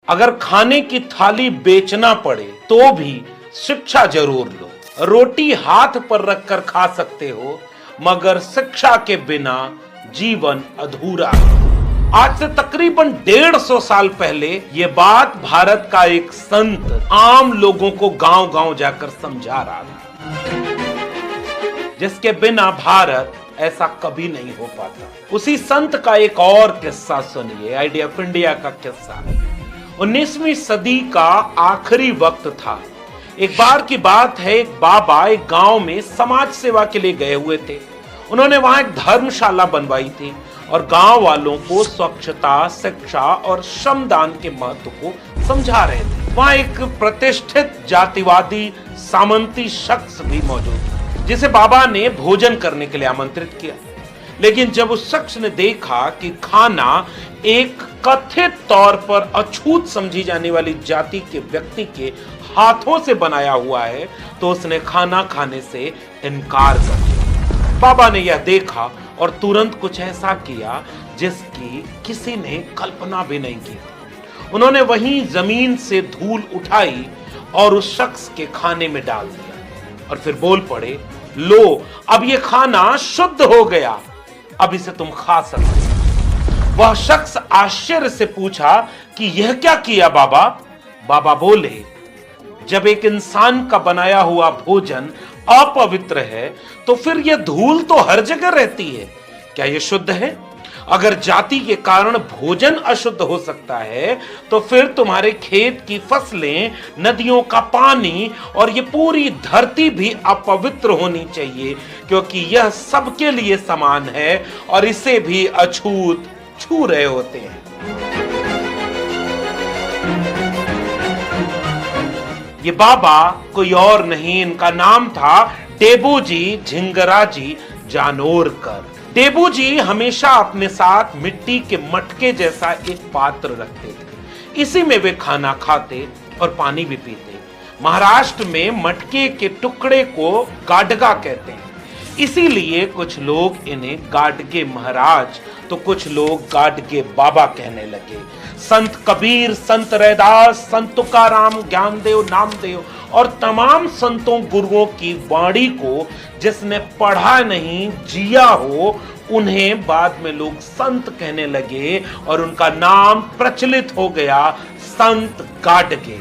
अगर खाने की थाली बेचना पड़े तो भी शिक्षा जरूर लो। रोटी हाथ पर रखकर खा सकते हो, मगर शिक्षा के बिना जीवन अधूरा है। आज से तकरीबन 150 साल पहले यह बात भारत का एक संत आम लोगों को गांव-गांव जाकर समझा रहा था, जिसके बिना भारत ऐसा कभी नहीं हो पाता। उसी संत का एक और किस्सा सुनिए, आइडिया ऑफ इंडिया का किस्सा। 19वीं सदी का आखिरी वक्त था। एक बार की बात है, एक बाबा एक गांव में समाज सेवा के लिए गए हुए थे। उन्होंने वहां एक धर्मशाला बनवाई थी और गांव वालों को स्वच्छता, शिक्षा और श्रमदान के महत्व को समझा रहे थे। वहां एक प्रतिष्ठित जातिवादी सामंती शख्स भी मौजूद था, जिसे बाबा ने भोजन करने के लिए आमंत्रित किया। लेकिन जब उस शख्स ने देखा कि खाना एक कथित तौर पर अछूत समझी जाने वाली जाति के व्यक्ति के हाथों से बनाया हुआ है, तो उसने खाना खाने से इनकार कर दिया। बाबा ने यह देखा और तुरंत कुछ ऐसा किया जिसकी किसी ने कल्पना भी नहीं की। उन्होंने वहीं जमीन से धूल उठाई और उस शख्स के खाने में डाल दिया और फिर बोल पड़े, लो, अब ये खाना शुद्ध हो गया, अब इसे तुम खा सकते हो। वह शख्स आश्चर्य से पूछा कि यह क्या किया बाबा? बाबा बोले, जब एक इंसान का बनाया हुआ भोजन अपवित्र है तो फिर यह धूल तो हर जगह रहती है, क्या यह शुद्ध है? अगर जाति के कारण भोजन अशुद्ध हो सकता है तो फिर तुम्हारे खेत की फसलें, नदियों का पानी और ये पूरी धरती भी अपवित्र होनी चाहिए, क्योंकि यह सबके लिए समान है और इसे भी अछूत छू रहे होते हैं। ये बाबा कोई और नहीं, इनका नाम था डेबूजी झिंगराजी जानोरकर। डेबूजी हमेशा अपने साथ मिट्टी के मटके जैसा एक पात्र रखते थे। इसी में वे खाना खाते और पानी भी पीते। महाराष्ट्र में मटके के टुकड़े को गाडगा कहते हैं, इसीलिए कुछ लोग इन्हें गाडगे महाराज तो कुछ लोग गाडगे बाबा कहने लगे। संत कबीर, संत रैदास, संत तुकाराम, ज्ञानदेव, नामदेव और तमाम संतों गुरुओं की वाणी को जिसने पढ़ा नहीं, जिया हो, उन्हें बाद में लोग संत कहने लगे और उनका नाम प्रचलित हो गया, संत गाडगे।